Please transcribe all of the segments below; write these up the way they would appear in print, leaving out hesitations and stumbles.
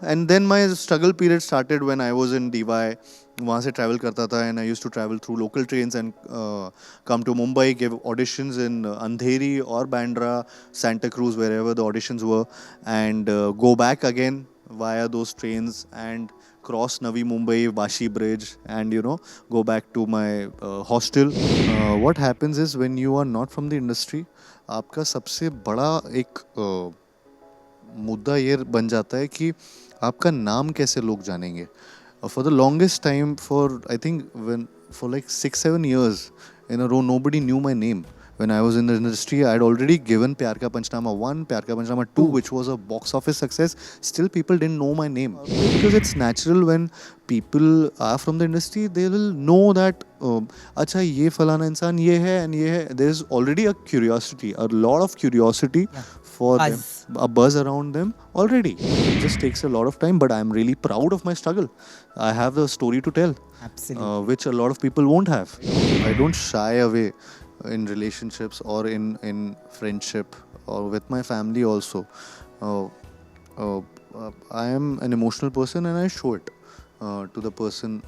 And then my struggle period started when I was in DY. वहाँ से travel करता था and I used to travel through local trains and come to Mumbai, give auditions in Andheri or Bandra, Santa Cruz, wherever the auditions were, and go back again via those trains and cross Navi Mumbai, Vashi Bridge, and go back to my hostel. What happens is when you are not from the industry, आपका सबसे बड़ा एक मुद्दा ये बन जाता है कि आपका नाम कैसे लोग जानेंगे. For the longest time, for I think when for like 6-7 years in a row, nobody knew my name. When I was in the industry, I had already given Pyar Ka Panchnama 1, Pyar Ka Panchnama 2, which was a box office success. Still, people didn't know my name. Because it's natural when people are from the industry, they will know that, अच्छा ये फलाना इंसान ये है and ये है. There is already a curiosity, a lot of curiosity for them, a buzz around them already. It just takes a lot of time, but I'm really proud of my struggle. I have a story to tell, which a lot of people won't have. I don't shy away in relationships or in friendship or with my family also. I am an emotional person and I show it to the person.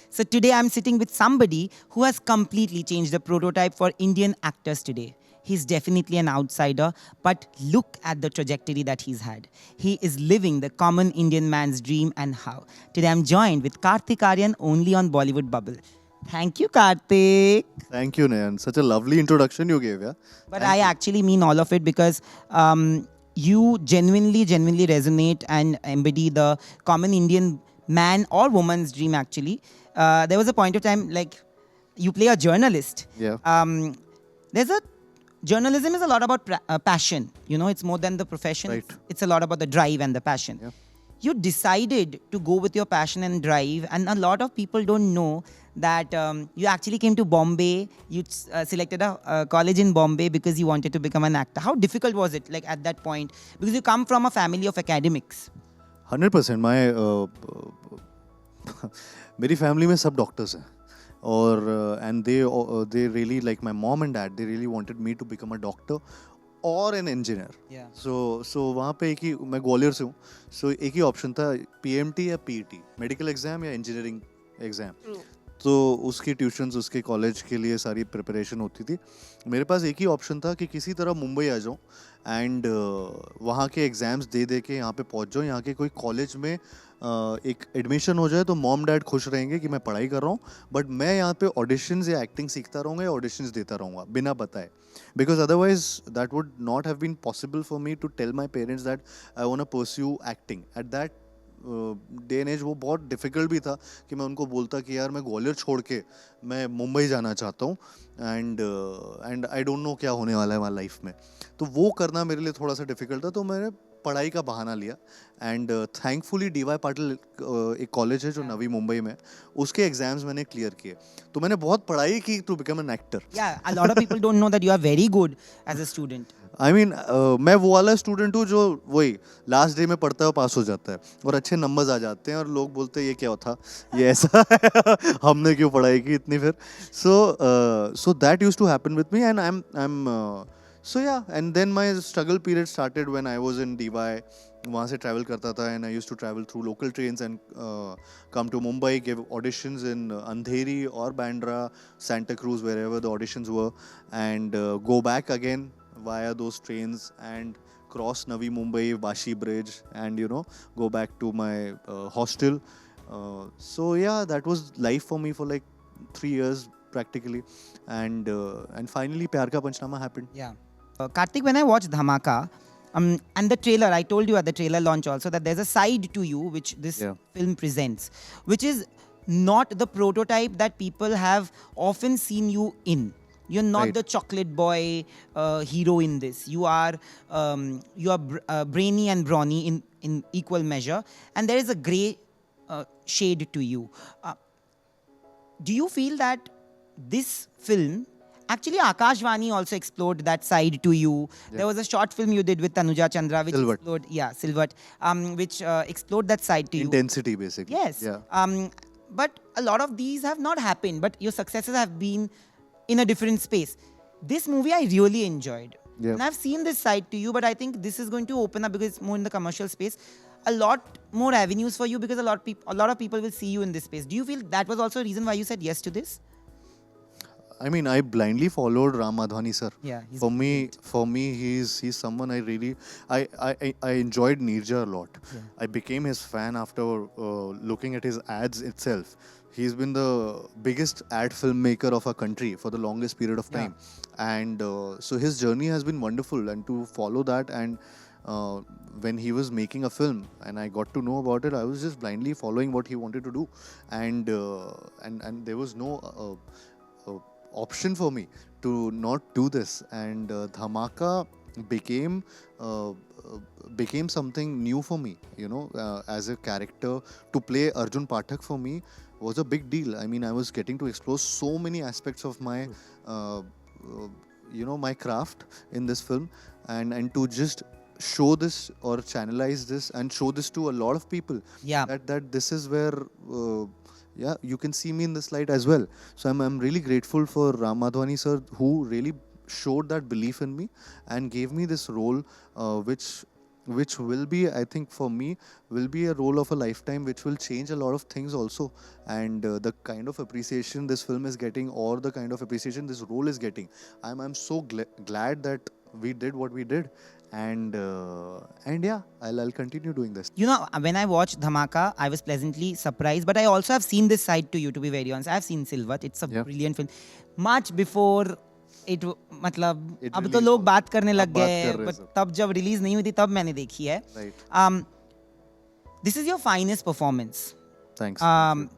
So today I'm sitting with somebody who has completely changed the prototype for Indian actors today. He's definitely an outsider, but look at the trajectory that he's had. He is living the common Indian man's dream and how. Today I'm joined with Kartik Aaryan only on Bollywood Bubble. Thank you, Kartik. Thank you, Nayan. Such a lovely introduction you gave, yeah. But I actually mean all of it because you genuinely resonate and embody the common Indian man or woman's dream actually. There was a point of time like you play a journalist. Yeah. Journalism is a lot about passion. It's more than the profession. Right. It's a lot about the drive and the passion. Yeah. You decided to go with your passion and drive, and a lot of people don't know that you actually came to Bombay. You selected a college in Bombay because you wanted to become an actor. How difficult was it, like at that point? Because you come from a family of academics. 100%. My मेरी family में सब doctors हैं और and they really like my mom and dad, they really wanted me to become a doctor और an engineer. So वहाँ पे एक ही, मैं ग्वालियर से हूँ, सो एक ही ऑप्शन था, पीएमटी या पीईटी, मेडिकल एग्जाम या इंजीनियरिंग एग्जाम. तो उसकी ट्यूशन्स, उसके कॉलेज के लिए सारी प्रिपरेशन होती थी. मेरे पास एक ही ऑप्शन था कि किसी तरह मुंबई आ जाऊँ एंड वहाँ के एग्ज़ाम्स दे के यहाँ पे पहुँच जाऊँ. यहाँ के कोई कॉलेज में एक एडमिशन हो जाए तो मॉम डैड खुश रहेंगे कि मैं पढ़ाई कर रहा हूँ, बट मैं यहाँ पे ऑडिशंस या एक्टिंग सीखता रहूँगा या ऑडिशंस देता रहूँगा बिना बताए. Because otherwise that would not have been possible for me to tell my parents that I want to pursue acting. At that day and as वो बहुत डिफ़िकल्ट भी था कि मैं उनको बोलता कि यार मैं ग्वालियर छोड़ के मैं मुंबई जाना चाहता हूँ एंड आई डोंट नो क्या होने वाला है हमारी लाइफ में. तो वो करना मेरे लिए थोड़ा सा डिफ़िकल्ट था, तो मैंने पढ़ाई का बहाना लिया एंड थैंकफुली DY पाटिल एक कॉलेज है जो नवी मुंबई में, उसके एग्जाम्स मैंने क्लियर किए. तो मैंने बहुत पढ़ाई की to become an actor. Yeah, a lot of people don't know that you are very good as a student. I mean मैं वो वाला स्टूडेंट हूँ जो वही लास्ट डे में पढ़ता है पास हो जाता है और अच्छे नंबर्स आ जाते हैं और लोग बोलते हैं ये क्या था, ये ऐसा है हमने क्यों पढ़ाई की इतनी फिर. So that used to happen with me and I am so yeah, and then my struggle period started when I was in DY. वहाँ से travel करता था and I used to travel through local trains and come to Mumbai, give auditions in Andheri or Bandra, Santa Cruz, wherever the auditions were, and go back again via those trains and cross Navi Mumbai, Vashi Bridge, and go back to my hostel. So yeah, that was life for me for like 3 years practically, and finally Pyar Ka Panchnama happened. Yeah. Kartik, when I watched Dhamaka, and the trailer, I told you at the trailer launch also that there's a side to you which this film presents, which is not the prototype that people have often seen you in. You're not the chocolate boy hero in this. You are brainy and brawny in equal measure, and there is a grey shade to you. Do you feel that this film, actually Akashvani also explored that side to you? There was a short film you did with Tanuja Chandra which explored, Silvert, which explored that side to intensity basically. Yes. But a lot of these have not happened, but your successes have been in a different space. This movie I really enjoyed. Yeah. And I've seen this side to you, but I think this is going to open up, because it's more in the commercial space, a lot more avenues for you, because a lot of people will see you in this space. Do you feel that was also a reason why you said yes to this? I mean, I blindly followed Ram Madhwani sir. Yeah, he's For me, he's someone I really I enjoyed Neerja a lot. Yeah. I became his fan after looking at his ads itself. He's been the biggest ad filmmaker of our country for the longest period of time, and so his journey has been wonderful. And to follow that, and when he was making a film, and I got to know about it, I was just blindly following what he wanted to do, and there was no option for me to not do this. And Dhamaka became uh, uh, became something new for me, you know, as a character. To play Arjun Pathak for me was a big deal. I mean, I was getting to explore so many aspects of my my craft in this film, and to just show this or channelize this and show this to a lot of people, Yeah. that this is where you can see me in this light as well. So I'm really grateful for Ram Madhwani sir, who really showed that belief in me and gave me this role, which will be, I think, for me, will be a role of a lifetime, which will change a lot of things also. And the kind of appreciation this film is getting, or the kind of appreciation this role is getting, I'm so glad that we did what we did. And yeah, I'll continue doing this. You know, when I watched Dhamaka, I was pleasantly surprised. But I also have seen this side to you, to be very honest. I've seen Silvat. It's a Yeah. brilliant film. Much before it, मतलब It अब तो released लोग also. बात करने लग अब बात गए, कर रहे but सब। तब जब रिलीज नहीं हुई थी तब मैंने देखी है. Right. This is your finest performance. Thanks.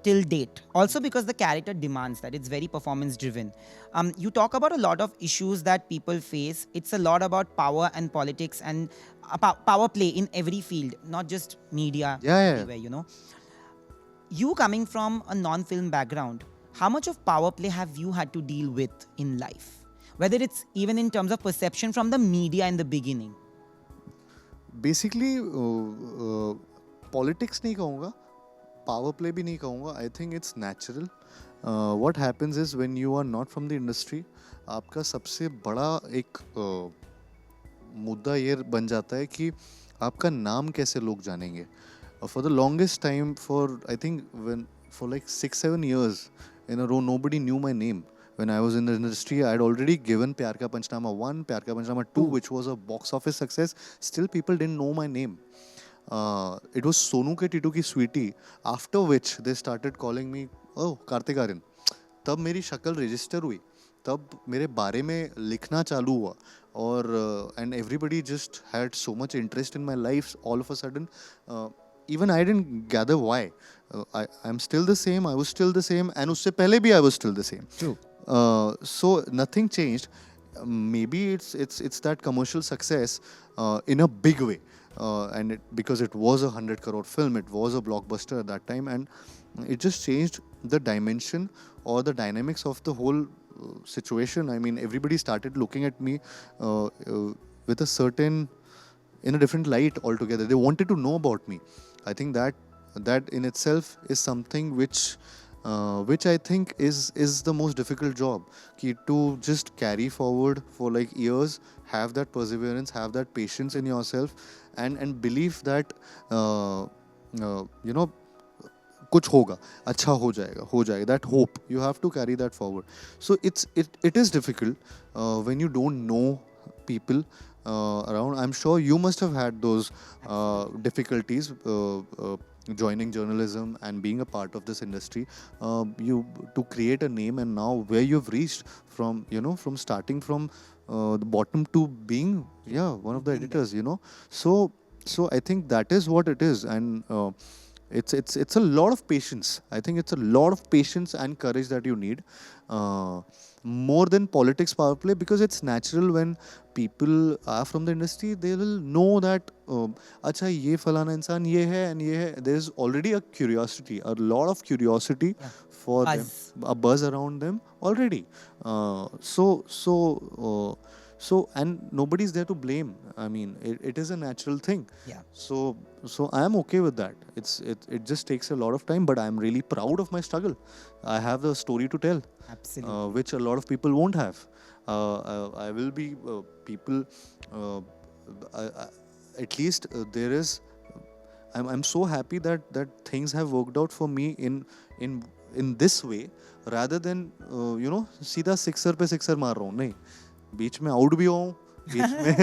Till date. Also because the character demands that. It's very performance driven. You talk about a lot of issues that people face. It's a lot about power and politics and power play in every field, not just media. Yeah. Everywhere, you know. You coming from a non-film background, how much of power play have you had to deal with in life? Whether it's even in terms of perception from the media in the beginning. Basically, politics नहीं कहूँगा, power play भी नहीं कहूँगा. I think it's natural. What happens is when you are not from the industry, आपका सबसे बड़ा एक मुद्दा ये बन जाता है कि आपका नाम कैसे लोग जानेंगे. For the longest time, for I think when for like 6-7 years in a row, nobody knew my name. When I was in the industry, I had already given Pyar Ka Panchnama 1, Pyar Ka Panchnama 2, which was a box office success. Still, people didn't know my name. It was Sonu Ke Titu Ki Sweetie, after which they started calling me, oh, Kartik Aaryan. तब मेरी शक्ल register हुई, तब मेरे बारे में लिखना चालू हुआ, और and everybody just had so much interest in my life all of a sudden. Even I didn't gather why. I'm still the same, I was still the same, and उससे पहले भी I was still the same. True. So nothing changed. Maybe it's that commercial success in a big way, and because it was a 100 crore film, it was a blockbuster at that time, and it just changed the dimension or the dynamics of the whole situation. I mean, everybody started looking at me with a certain, in a different light altogether. They wanted to know about me. I think that in itself is something which I think is the most difficult job. Ki to just carry forward for like years, have that perseverance, have that patience in yourself, and believe that कुछ होगा, अच्छा हो जाएगा. That hope, you have to carry that forward. So it is difficult when you don't know people around. I'm sure you must have had those difficulties joining journalism and being a part of this industry. You to create a name, and now where you've reached from, from starting from the bottom to being one of the editors. So I think that is what it is, and it's a lot of patience. I think it's a lot of patience and courage that you need, more than politics power play, because it's natural when people are from the industry, they will know that acha ye falana insan ye hai and ye hai. There is already a curiosity, a lot of curiosity for Buzz. them, a buzz around them already. So So and nobody's there to blame. I mean, it is a natural thing. Yeah. So I am okay with that. It just takes a lot of time, but I'm really proud of my struggle. I have a story to tell, Absolutely. which a lot of people won't have. I will be people. I, at least there is. I'm so happy that things have worked out for me in in this way, rather than सीधा sixer पे sixer मार रहा हूँ. नहीं, बीच में out भी हुआ हूँ, बीच में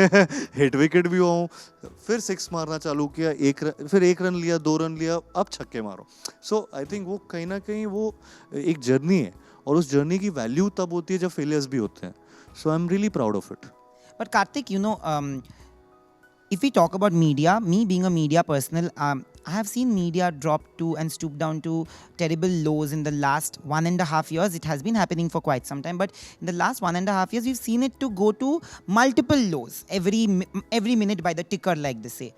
हिट विकेट भी हुआ हूँ, फिर सिक्स मारना चालू किया, फिर एक रन लिया, 2 रन लिया, अब छक्के मारो. सो आई थिंक वो कहीं ना कहीं वो एक जर्नी है, और उस जर्नी की वैल्यू तब होती है जब फेलियर्स भी होते हैं. So I am really proud of it. But Karthik, if we talk about media, me being a media personal, I have seen media drop to and stoop down to terrible lows in the last 1.5 years. It has been happening for quite some time, but in the last 1.5 years, we've seen it to go to multiple lows every minute by the ticker, like they say.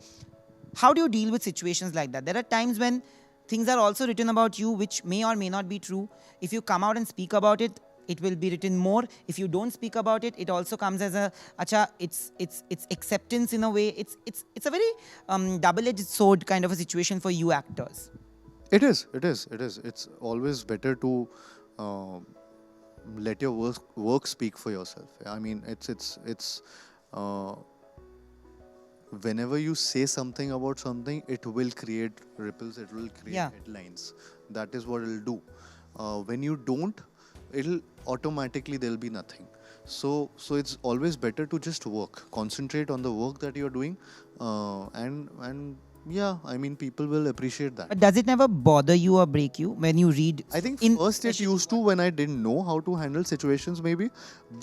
How do you deal with situations like that? There are times when things are also written about you, which may or may not be true. If you come out and speak about it, it will be written more. If you don't speak about it, it also comes as a acha. It's acceptance in a way. It's a very double-edged sword kind of a situation for you actors. It is. It's always better to let your work speak for yourself. I mean, it's whenever you say something about something, it will create ripples. It will create Yeah. headlines. That is what it'll do. When you don't, it'll automatically there'll be nothing. So it's always better to just work, concentrate on the work that you're doing, and yeah, I mean, people will appreciate that. But does it never bother you or break you when you read? I think first it used to, when I didn't know how to handle situations maybe,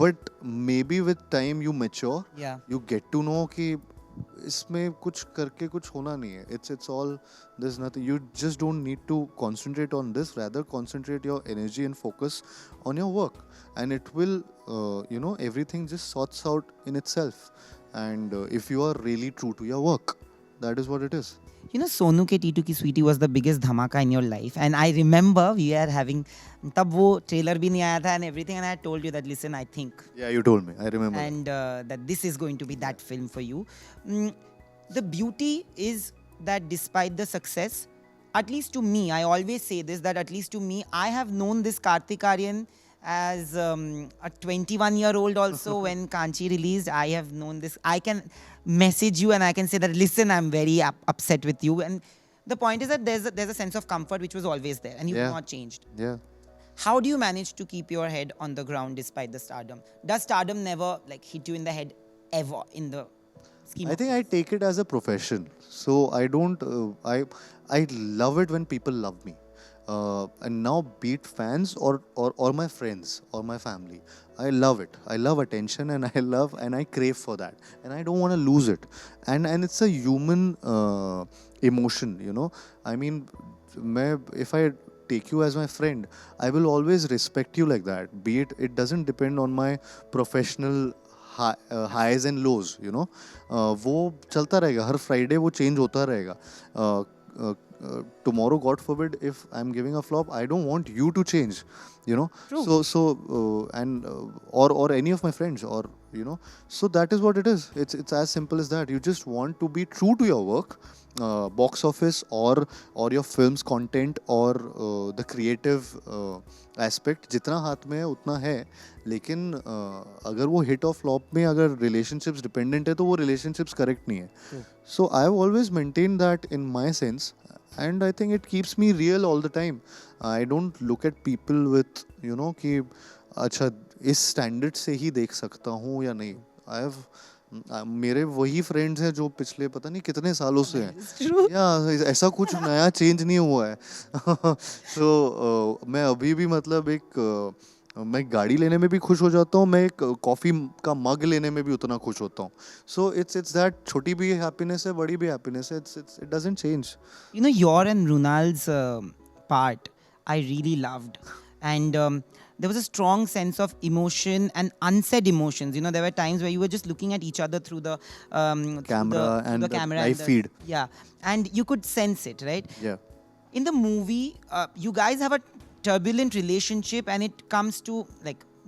but maybe with time you mature, Yeah. you get to know कि इसमें कुछ करके कुछ होना नहीं है. It's all, there's nothing. You just don't need to concentrate on this. Rather, concentrate your energy and focus on your work, and it will, everything just sorts out in itself. And if you are really true to your work, that is what it is. Sonu Ke Titu Ki Sweetie was the biggest dhamaka in your life, and I remember we are having तब वो trailer भी नहीं आया था and everything, and I told you that listen, I think, Yeah, you told me. I remember. and that this is going to be that film for you. The beauty is that despite the success, at least to me, I always say this, that at least to me, I have known this Karthik Aaryan as a 21-year-old also. When Kanchi released, I have known this. I can message you and I can say that, listen, I'm very upset with you. And the point is that there's a sense of comfort which was always there and you've Yeah. not changed. Yeah. How do you manage to keep your head on the ground despite the stardom? Does stardom never hit you in the head ever in the scheme I of think I take it as a profession. So I don't. I love it when people love me. And now, be it fans or my friends or my family, I love it. I love attention, and I crave for that, and I don't want to lose it. And it's a human emotion. I mean, if I take you as my friend, I will always respect you like that. Be it doesn't depend on my professional highs and lows. वो चलता रहेगा. हर Friday वो change होता रहेगा. Tomorrow, God forbid, if I'm giving a flop, I don't want you to change. True. Or any of my friends, or so that is what it is. It's as simple as that. You just want to be true to your work, box office or your film's content or the creative aspect. जितना हाथ में है उतना है, लेकिन अगर वो hit or flop में अगर relationships dependent है तो वो relationships correct नहीं है. So I have always maintained that in my sense, and I think it keeps me real all the time. I don't look at people with कि अच्छा इस स्टैंडर्ड से ही देख सकता हूँ या नहीं. I have मेरे वही फ्रेंड्स हैं जो पिछले पता नहीं कितने सालों से हैं. या ऐसा कुछ नया चेंज नहीं हुआ है. So मैं अभी भी मतलब मैं गाड़ी लेने में भी खुश हो जाता हूँ, मैं एक कॉफ़ी का मग लेने में भी उतना खुश होता हूँ. सो इट्स दैट छोटी भी हैप्पीनेस है, बड़ी भी हैप्पीनेस है. It doesn't change. Your and Runal's part I really loved, and there was a strong sense of emotion and unsaid emotions. There were times where you were just looking at each other through the Camera and the camera live feed. Yeah, and you could sense it, right? Yeah. In the movie, you guys have a turbulent relationship, and it comes to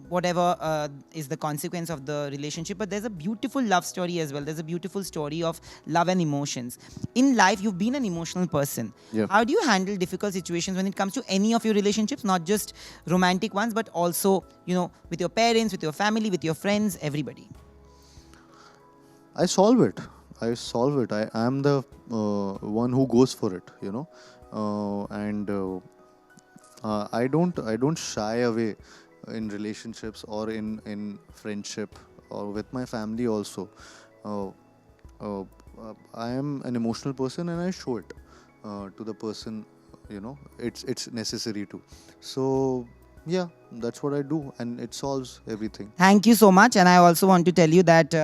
whatever is the consequence of the relationship, but there's a beautiful love story as well. There's a beautiful story of love and emotions. In life, you've been an emotional person. Yeah. How do you handle difficult situations when it comes to any of your relationships, not just romantic ones, but also, with your parents, with your family, with your friends, everybody? I solve it. I am the one who goes for it, and I don't shy away in relationships or in friendship or with my family also. Uh, uh, I am an emotional person and I show it to the person. It's necessary to. So yeah, that's what I do, and it solves everything. Thank you so much. And I also want to tell you that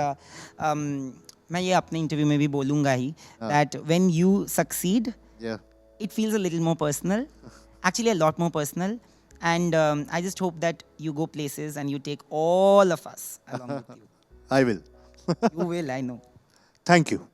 मैं ये अपने interview में भी बोलूँगा ही that when you succeed, Yeah. it feels a little more personal, actually a lot more personal. And I just hope that you go places and you take all of us along with you. I will. You will, I know. Thank you.